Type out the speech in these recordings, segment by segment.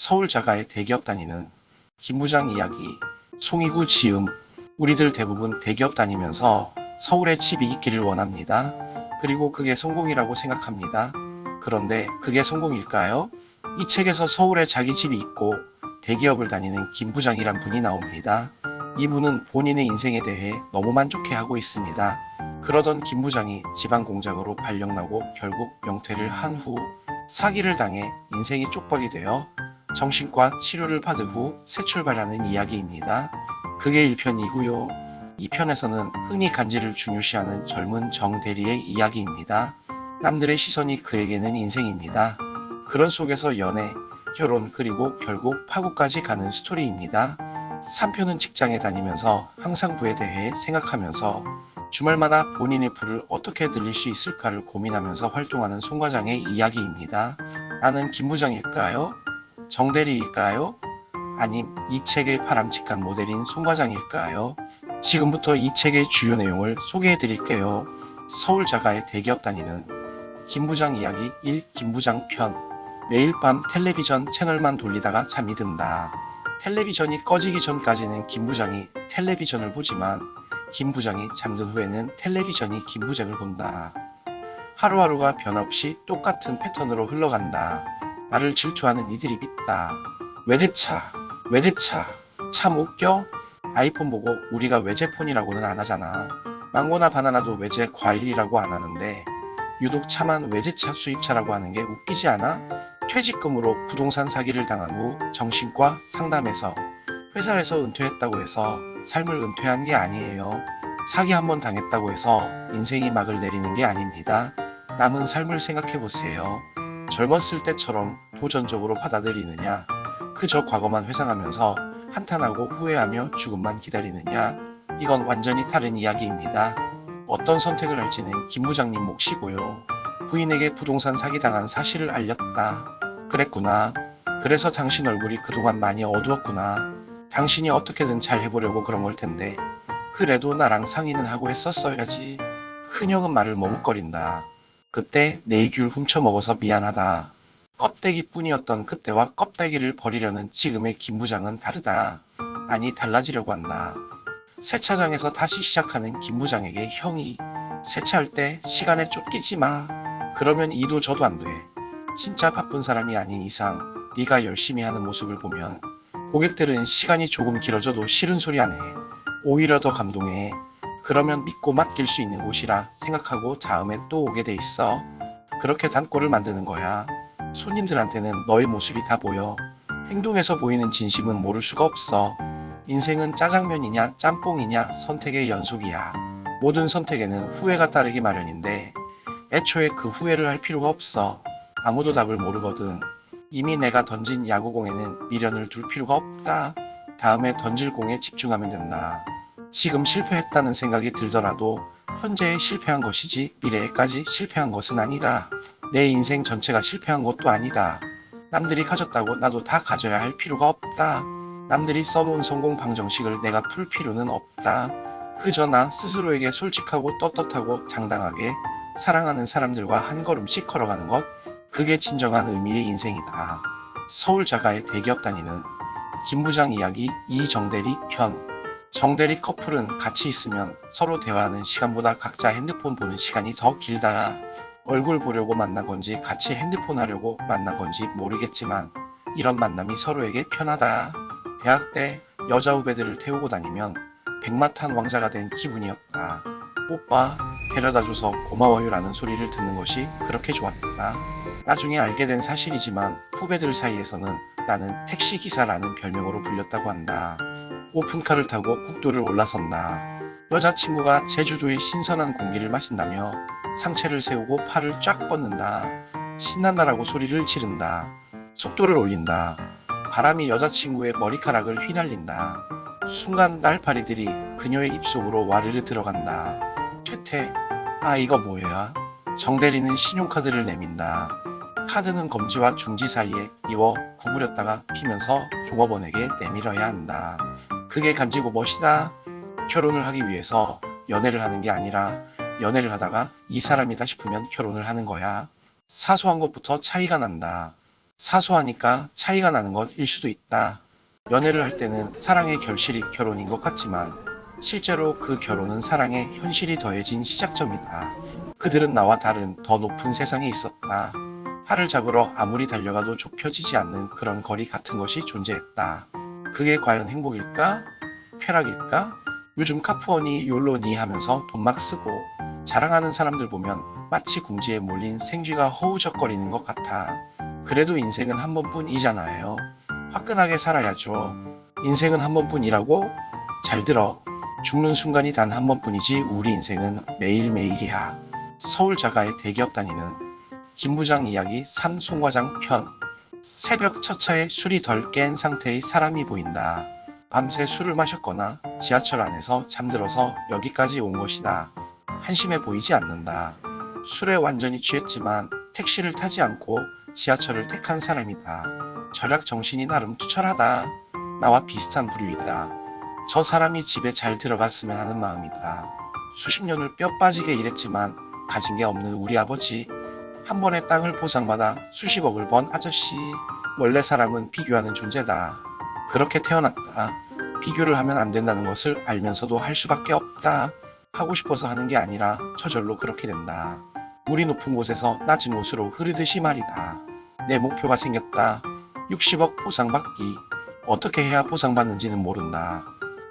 서울 자가의 대기업 다니는 김 부장 이야기. 송이구 지음. 우리들 대부분 대기업 다니면서 서울에 집이 있기를 원합니다. 그리고 그게 성공이라고 생각합니다. 그런데 그게 성공일까요? 이 책에서 서울에 자기 집이 있고 대기업을 다니는 김 부장이란 분이 나옵니다. 이분은 본인의 인생에 대해 너무 만족해하고 있습니다. 그러던 김 부장이 지방 공장으로 발령나고 결국 명퇴를 한 후 사기를 당해 인생이 쪽박이 되어 정신과 치료를 받은 후 새 출발하는 이야기입니다. 그게 1편이고요. 2편에서는 흔히 간지를 중요시하는 젊은 정 대리의 이야기입니다. 남들의 시선이 그에게는 인생입니다. 그런 속에서 연애, 결혼 그리고 결국 파국까지 가는 스토리입니다. 3편은 직장에 다니면서 항상 부에 대해 생각하면서 주말마다 본인의 부를 어떻게 늘릴 수 있을까를 고민하면서 활동하는 송 과장의 이야기입니다. 나는 김 부장일까요? 정 대리일까요? 아님 이 책의 바람직한 모델인 송 과장일까요? 지금부터 이 책의 주요 내용을 소개해 드릴게요. 서울 자가의 대기업 다니는 김 부장 이야기 1. 김 부장 편. 매일 밤 텔레비전 채널만 돌리다가 잠이 든다. 텔레비전이 꺼지기 전까지는 김 부장이 텔레비전을 보지만 김 부장이 잠든 후에는 텔레비전이 김 부장을 본다. 하루하루가 변함없이 똑같은 패턴으로 흘러간다. 나를 질투하는 이들이 있다. 외제차, 외제차. 참 웃겨? 아이폰 보고 우리가 외제폰이라고는 안 하잖아. 망고나 바나나도 외제 과일이라고 안 하는데 유독 차만 외제차 수입차라고 하는 게 웃기지 않아? 퇴직금으로 부동산 사기를 당한 후 정신과 상담에서 회사에서 은퇴했다고 해서 삶을 은퇴한 게 아니에요. 사기 한번 당했다고 해서 인생이 막을 내리는 게 아닙니다. 남은 삶을 생각해 보세요. 젊었을 때처럼 도전적으로 받아들이느냐, 그저 과거만 회상하면서 한탄하고 후회하며 죽음만 기다리느냐, 이건 완전히 다른 이야기입니다. 어떤 선택을 할지는 김 부장님 몫이고요. 부인에게 부동산 사기당한 사실을 알렸다. 그랬구나. 그래서 당신 얼굴이 그동안 많이 어두웠구나. 당신이 어떻게든 잘 해보려고 그런 걸 텐데 그래도 나랑 상의는 하고 했었어야지. 큰형은 말을 머뭇거린다. 그때 내 귤 훔쳐먹어서 미안하다. 껍데기뿐이었던 그때와 껍데기를 버리려는 지금의 김 부장은 다르다. 아니 달라지려고 한다. 세차장에서 다시 시작하는 김 부장에게 형이 세차할 때 시간에 쫓기지 마. 그러면 이도 저도 안 돼. 진짜 바쁜 사람이 아닌 이상 네가 열심히 하는 모습을 보면 고객들은 시간이 조금 길어져도 싫은 소리 안 해. 오히려 더 감동해. 그러면 믿고 맡길 수 있는 곳이라 생각하고 다음에 또 오게 돼 있어. 그렇게 단골을 만드는 거야. 손님들한테는 너의 모습이 다 보여. 행동에서 보이는 진심은 모를 수가 없어. 인생은 짜장면이냐 짬뽕이냐 선택의 연속이야. 모든 선택에는 후회가 따르기 마련인데 애초에 그 후회를 할 필요가 없어. 아무도 답을 모르거든. 이미 내가 던진 야구공에는 미련을 둘 필요가 없다. 다음에 던질 공에 집중하면 된다. 지금 실패했다는 생각이 들더라도 현재에 실패한 것이지 미래에까지 실패한 것은 아니다. 내 인생 전체가 실패한 것도 아니다. 남들이 가졌다고 나도 다 가져야 할 필요가 없다. 남들이 써놓은 성공 방정식을 내가 풀 필요는 없다. 그저 나 스스로에게 솔직하고 떳떳하고 당당하게 사랑하는 사람들과 한 걸음씩 걸어가는 것, 그게 진정한 의미의 인생이다. 서울 자가의 대기업 다니는 김 부장 이야기 2. 정대리 편. 정대리 커플은 같이 있으면 서로 대화하는 시간보다 각자 핸드폰 보는 시간이 더 길다. 얼굴 보려고 만난 건지 같이 핸드폰 하려고 만난 건지 모르겠지만 이런 만남이 서로에게 편하다. 대학 때 여자 후배들을 태우고 다니면 백마탄 왕자가 된 기분이었다. 오빠 데려다줘서 고마워요라는 소리를 듣는 것이 그렇게 좋았다. 나중에 알게 된 사실이지만 후배들 사이에서는 나는 택시기사라는 별명으로 불렸다고 한다. 오픈카를 타고 국도를 올라선다. 여자친구가 제주도의 신선한 공기를 마신다며 상체를 세우고 팔을 쫙 뻗는다. 신난다라고 소리를 지른다. 속도를 올린다. 바람이 여자친구의 머리카락을 휘날린다. 순간 날파리들이 그녀의 입속으로 와르르 들어간다. 퇴퇴. 아 이거 뭐야? 정대리는 신용카드를 내민다. 카드는 검지와 중지 사이에 이어 구부렸다가 피면서 종업원에게 내밀어야 한다. 그게 간지고 멋이다. 결혼을 하기 위해서 연애를 하는 게 아니라 연애를 하다가 이 사람이다 싶으면 결혼을 하는 거야. 사소한 것부터 차이가 난다. 사소하니까 차이가 나는 것일 수도 있다. 연애를 할 때는 사랑의 결실이 결혼인 것 같지만 실제로 그 결혼은 사랑의 현실이 더해진 시작점이다. 그들은 나와 다른 더 높은 세상에 있었다. 팔을 잡으러 아무리 달려가도 좁혀지지 않는 그런 거리 같은 것이 존재했다. 그게 과연 행복일까? 쾌락일까? 요즘 카푸어니 욜로니 하면서 돈 막 쓰고 자랑하는 사람들 보면 마치 궁지에 몰린 생쥐가 허우적거리는 것 같아. 그래도 인생은 한 번뿐이잖아요. 화끈하게 살아야죠. 인생은 한 번뿐이라고? 잘 들어. 죽는 순간이 단 한 번뿐이지 우리 인생은 매일매일이야. 서울 자가의 대기업 다니는 김 부장 이야기 산 송과장 편. 새벽 첫 차에 술이 덜 깬 상태의 사람이 보인다. 밤새 술을 마셨거나 지하철 안에서 잠들어서 여기까지 온 것이다. 한심해 보이지 않는다. 술에 완전히 취했지만 택시를 타지 않고 지하철을 택한 사람이다. 절약 정신이 나름 투철하다. 나와 비슷한 부류이다. 저 사람이 집에 잘 들어갔으면 하는 마음이다. 수십 년을 뼈 빠지게 일했지만 가진 게 없는 우리 아버지. 한 번에 땅을 보상받아 수십억을 번 아저씨. 원래 사람은 비교하는 존재다. 그렇게 태어났다. 비교를 하면 안 된다는 것을 알면서도 할 수밖에 없다. 하고 싶어서 하는 게 아니라 저절로 그렇게 된다. 물이 높은 곳에서 낮은 곳으로 흐르듯이 말이다. 내 목표가 생겼다. 60억 보상받기. 어떻게 해야 보상받는지는 모른다.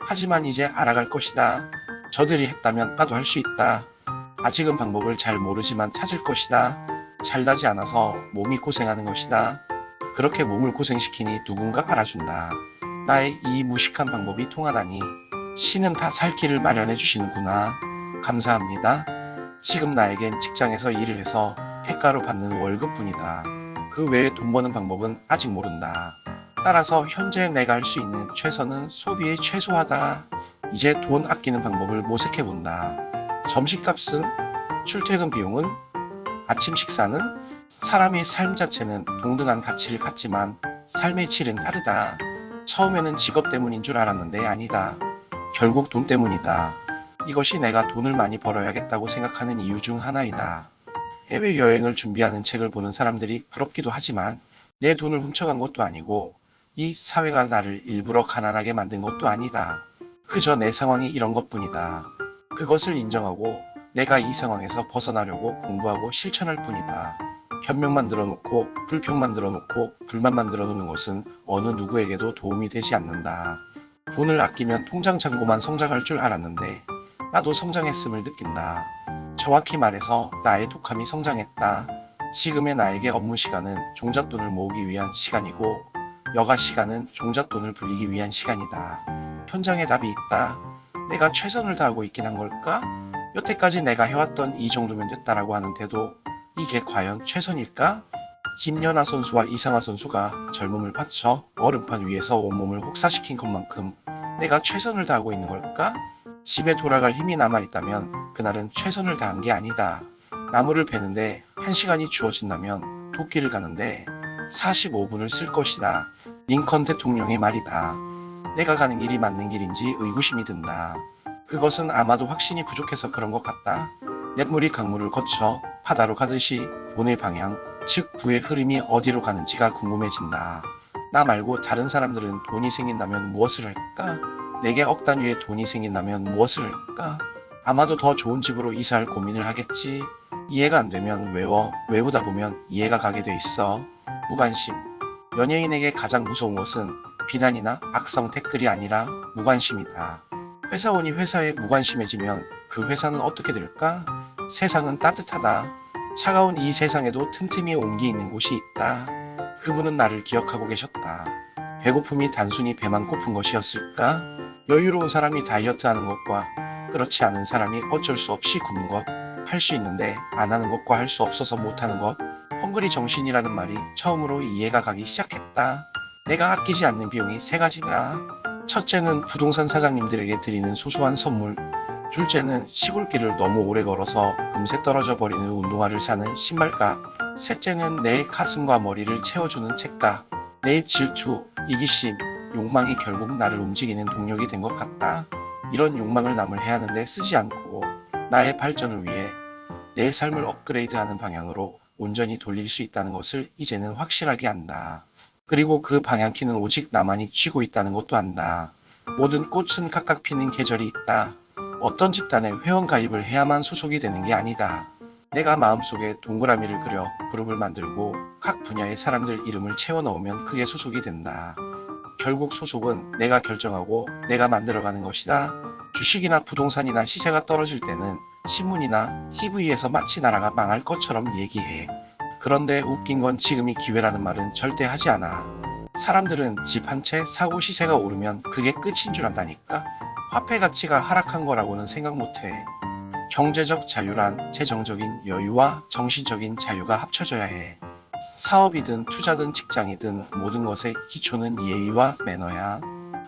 하지만 이제 알아갈 것이다. 저들이 했다면 나도 할 수 있다. 아직은 방법을 잘 모르지만 찾을 것이다. 잘나지 않아서 몸이 고생하는 것이다. 그렇게 몸을 고생시키니 누군가 알아준다. 나의 이 무식한 방법이 통하다니 신은 다 살 길을 마련해 주시는구나. 감사합니다. 지금 나에겐 직장에서 일을 해서 대가로 받는 월급뿐이다. 그 외에 돈 버는 방법은 아직 모른다. 따라서 현재 내가 할 수 있는 최선은 소비에 최소화다. 이제 돈 아끼는 방법을 모색해 본다. 점심값은? 출퇴근 비용은? 아침 식사는? 사람의 삶 자체는 동등한 가치를 갖지만 삶의 질은 다르다. 처음에는 직업 때문인 줄 알았는데 아니다. 결국 돈 때문이다. 이것이 내가 돈을 많이 벌어야겠다고 생각하는 이유 중 하나이다. 해외여행을 준비하는 책을 보는 사람들이 부럽기도 하지만 내 돈을 훔쳐간 것도 아니고 이 사회가 나를 일부러 가난하게 만든 것도 아니다. 그저 내 상황이 이런 것뿐이다. 그것을 인정하고 내가 이 상황에서 벗어나려고 공부하고 실천할 뿐이다. 변명만 들어놓고 불평만 들어놓고 불만만 들어놓는 것은 어느 누구에게도 도움이 되지 않는다. 돈을 아끼면 통장 잔고만 성장할 줄 알았는데 나도 성장했음을 느낀다. 정확히 말해서 나의 독함이 성장했다. 지금의 나에게 업무 시간은 종잣돈을 모으기 위한 시간이고 여가 시간은 종잣돈을 불리기 위한 시간이다. 현장에 답이 있다. 내가 최선을 다하고 있긴 한 걸까? 여태까지 내가 해왔던 이 정도면 됐다라고 하는데도 이게 과연 최선일까? 김연아 선수와 이상화 선수가 젊음을 바쳐 얼음판 위에서 온몸을 혹사시킨 것만큼 내가 최선을 다하고 있는 걸까? 집에 돌아갈 힘이 남아있다면 그날은 최선을 다한 게 아니다. 나무를 베는데 1시간이 주어진다면 도끼를 가는데 45분을 쓸 것이다. 링컨 대통령의 말이다. 내가 가는 길이 맞는 길인지 의구심이 든다. 그것은 아마도 확신이 부족해서 그런 것 같다. 냇물이 강물을 거쳐 바다로 가듯이 돈의 방향, 즉 부의 흐름이 어디로 가는지가 궁금해진다. 나 말고 다른 사람들은 돈이 생긴다면 무엇을 할까? 내게 억 단위의 돈이 생긴다면 무엇을 할까? 아마도 더 좋은 집으로 이사할 고민을 하겠지. 이해가 안 되면 외우다 보면 이해가 가게 돼 있어. 무관심. 연예인에게 가장 무서운 것은 비난이나 악성 댓글이 아니라 무관심이다. 회사원이 회사에 무관심해지면 그 회사는 어떻게 될까? 세상은 따뜻하다. 차가운 이 세상에도 틈틈이 온기 있는 곳이 있다. 그분은 나를 기억하고 계셨다. 배고픔이 단순히 배만 고픈 것이었을까? 여유로운 사람이 다이어트하는 것과 그렇지 않은 사람이 어쩔 수 없이 굶는 것, 할 수 있는데 안 하는 것과 할 수 없어서 못하는 것, 헝그리 정신이라는 말이 처음으로 이해가 가기 시작했다. 내가 아끼지 않는 비용이 3가지다. 첫째는 부동산 사장님들에게 드리는 소소한 선물. 둘째는 시골길을 너무 오래 걸어서 금세 떨어져 버리는 운동화를 사는 신발값. 셋째는 내 가슴과 머리를 채워주는 책값. 내 질투, 이기심, 욕망이 결국 나를 움직이는 동력이 된 것 같다. 이런 욕망을 남을 해하는데 쓰지 않고 나의 발전을 위해 내 삶을 업그레이드하는 방향으로 온전히 돌릴 수 있다는 것을 이제는 확실하게 안다. 그리고 그 방향키는 오직 나만이 쥐고 있다는 것도 안다. 모든 꽃은 각각 피는 계절이 있다. 어떤 집단에 회원 가입을 해야만 소속이 되는 게 아니다. 내가 마음속에 동그라미를 그려 그룹을 만들고 각 분야의 사람들 이름을 채워 넣으면 그게 소속이 된다. 결국 소속은 내가 결정하고 내가 만들어가는 것이다. 주식이나 부동산이나 시세가 떨어질 때는 신문이나 TV에서 마치 나라가 망할 것처럼 얘기해. 그런데 웃긴 건 지금이 기회라는 말은 절대 하지 않아. 사람들은 집 한 채 사고 시세가 오르면 그게 끝인 줄 안다니까. 화폐 가치가 하락한 거라고는 생각 못해. 경제적 자유란 재정적인 여유와 정신적인 자유가 합쳐져야 해. 사업이든 투자든 직장이든 모든 것의 기초는 예의와 매너야.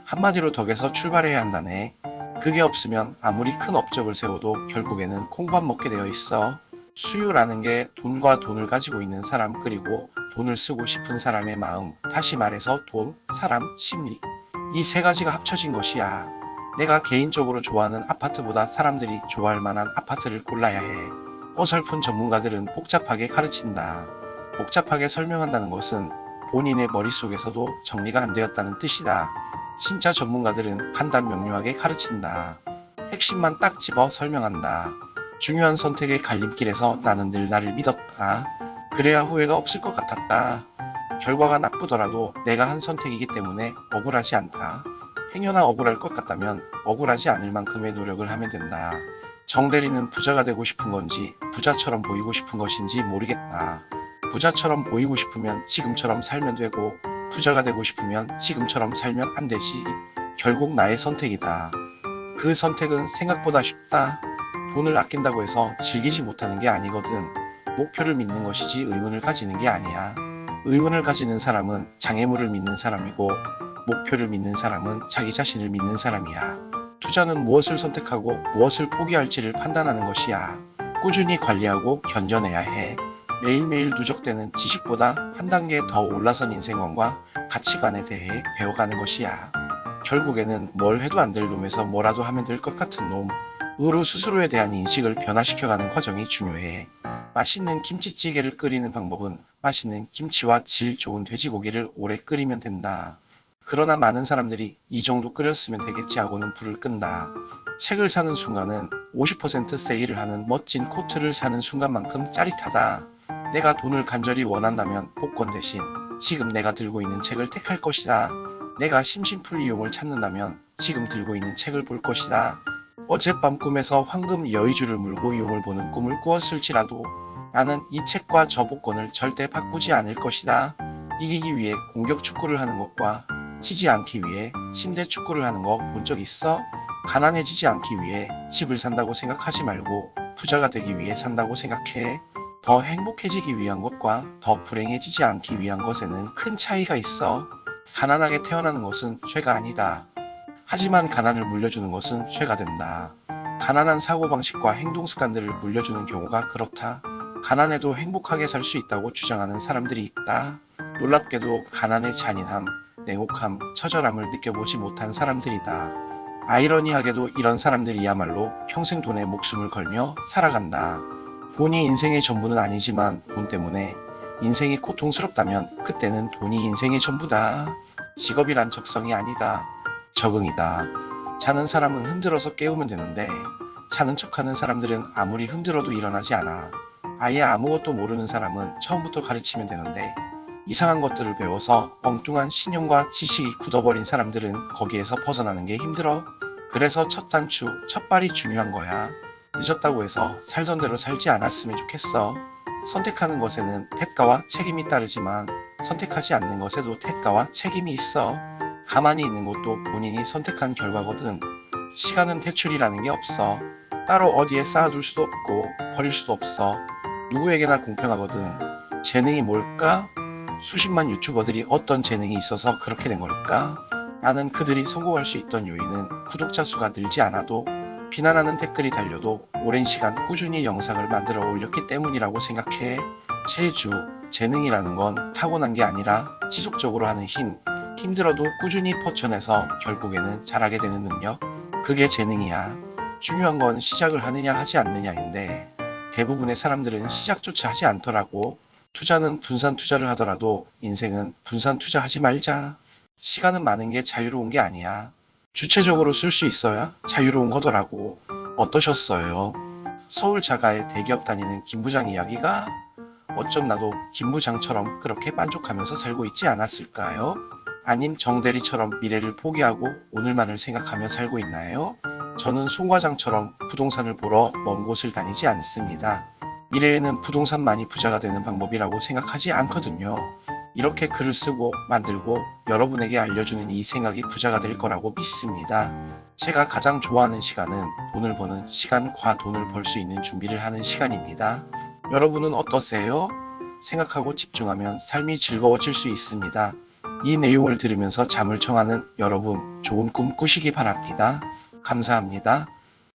한마디로 덕에서 출발해야 한다네. 그게 없으면 아무리 큰 업적을 세워도 결국에는 콩밥 먹게 되어 있어. 수유라는 게 돈과 돈을 가지고 있는 사람, 그리고 돈을 쓰고 싶은 사람의 마음, 다시 말해서 돈, 사람, 심리, 이 세 가지가 합쳐진 것이야. 내가 개인적으로 좋아하는 아파트보다 사람들이 좋아할 만한 아파트를 골라야 해. 어설픈 전문가들은 복잡하게 가르친다. 복잡하게 설명한다는 것은 본인의 머릿속에서도 정리가 안 되었다는 뜻이다. 진짜 전문가들은 판단 명료하게 가르친다. 핵심만 딱 집어 설명한다. 중요한 선택의 갈림길에서 나는 늘 나를 믿었다. 그래야 후회가 없을 것 같았다. 결과가 나쁘더라도 내가 한 선택이기 때문에 억울하지 않다. 행여나 억울할 것 같다면 억울하지 않을 만큼의 노력을 하면 된다. 정대리는 부자가 되고 싶은 건지 부자처럼 보이고 싶은 것인지 모르겠다. 부자처럼 보이고 싶으면 지금처럼 살면 되고, 부자가 되고 싶으면 지금처럼 살면 안 되지. 결국 나의 선택이다. 그 선택은 생각보다 쉽다. 돈을 아낀다고 해서 즐기지 못하는 게 아니거든. 목표를 믿는 것이지 의문을 가지는 게 아니야. 의문을 가지는 사람은 장애물을 믿는 사람이고, 목표를 믿는 사람은 자기 자신을 믿는 사람이야. 투자는 무엇을 선택하고 무엇을 포기할지를 판단하는 것이야. 꾸준히 관리하고 견뎌내야 해. 매일매일 누적되는 지식보다 한 단계 더 올라선 인생관과 가치관에 대해 배워가는 것이야. 결국에는 뭘 해도 안 될 놈에서 뭐라도 하면 될 것 같은 놈으로 스스로에 대한 인식을 변화시켜가는 과정이 중요해. 맛있는 김치찌개를 끓이는 방법은 맛있는 김치와 질 좋은 돼지고기를 오래 끓이면 된다. 그러나 많은 사람들이 이 정도 끓였으면 되겠지 하고는 불을 끈다. 책을 사는 순간은 50% 세일을 하는 멋진 코트를 사는 순간만큼 짜릿하다. 내가 돈을 간절히 원한다면 복권 대신 지금 내가 들고 있는 책을 택할 것이다. 내가 심심풀이용을 찾는다면 지금 들고 있는 책을 볼 것이다. 어젯밤 꿈에서 황금 여의주를 물고 용을 보는 꿈을 꾸었을지라도 나는 이 책과 저 복권을 절대 바꾸지 않을 것이다. 이기기 위해 공격 축구를 하는 것과 지지 않기 위해 침대 축구를 하는 거 본 적 있어? 가난해지지 않기 위해 집을 산다고 생각하지 말고 부자가 되기 위해 산다고 생각해. 더 행복해지기 위한 것과 더 불행해지지 않기 위한 것에는 큰 차이가 있어. 가난하게 태어나는 것은 죄가 아니다. 하지만 가난을 물려주는 것은 죄가 된다. 가난한 사고방식과 행동습관들을 물려주는 경우가 그렇다. 가난해도 행복하게 살 수 있다고 주장하는 사람들이 있다. 놀랍게도 가난의 잔인함, 냉혹함, 처절함을 느껴보지 못한 사람들이다. 아이러니하게도 이런 사람들이야말로 평생 돈에 목숨을 걸며 살아간다. 돈이 인생의 전부는 아니지만 돈 때문에 인생이 고통스럽다면 그때는 돈이 인생의 전부다. 직업이란 적성이 아니다. 적응이다. 자는 사람은 흔들어서 깨우면 되는데 자는 척하는 사람들은 아무리 흔들어도 일어나지 않아. 아예 아무것도 모르는 사람은 처음부터 가르치면 되는데 이상한 것들을 배워서 엉뚱한 신념과 지식이 굳어버린 사람들은 거기에서 벗어나는 게 힘들어. 그래서 첫 단추, 첫 발이 중요한 거야. 늦었다고 해서 살던 대로 살지 않았으면 좋겠어. 선택하는 것에는 대가와 책임이 따르지만 선택하지 않는 것에도 대가와 책임이 있어. 가만히 있는 것도 본인이 선택한 결과거든. 시간은 대출이라는 게 없어. 따로 어디에 쌓아둘 수도 없고 버릴 수도 없어. 누구에게나 공평하거든. 재능이 뭘까? 수십만 유튜버들이 어떤 재능이 있어서 그렇게 된 걸까? 나는 그들이 성공할 수 있던 요인은 구독자 수가 늘지 않아도 비난하는 댓글이 달려도 오랜 시간 꾸준히 영상을 만들어 올렸기 때문이라고 생각해. 재주, 재능이라는 건 타고난 게 아니라 지속적으로 하는 힘, 힘들어도 꾸준히 퍼쳐내서 결국에는 잘하게 되는 능력, 그게 재능이야. 중요한 건 시작을 하느냐 하지 않느냐인데 대부분의 사람들은 시작조차 하지 않더라고. 투자는 분산 투자를 하더라도 인생은 분산 투자하지 말자. 시간은 많은 게 자유로운 게 아니야. 주체적으로 쓸 수 있어야 자유로운 거더라고. 어떠셨어요? 서울 자가의 대기업 다니는 김 부장 이야기가 어쩜 나도 김 부장처럼 그렇게 만족하면서 살고 있지 않았을까요? 아님 정 대리처럼 미래를 포기하고 오늘만을 생각하며 살고 있나요? 저는 송 과장처럼 부동산을 보러 먼 곳을 다니지 않습니다. 미래에는 부동산만이 부자가 되는 방법이라고 생각하지 않거든요. 이렇게 글을 쓰고 만들고 여러분에게 알려주는 이 생각이 부자가 될 거라고 믿습니다. 제가 가장 좋아하는 시간은 돈을 버는 시간과 돈을 벌 수 있는 준비를 하는 시간입니다. 여러분은 어떠세요? 생각하고 집중하면 삶이 즐거워질 수 있습니다. 이 내용을 들으면서 잠을 청하는 여러분, 좋은 꿈 꾸시기 바랍니다. 감사합니다.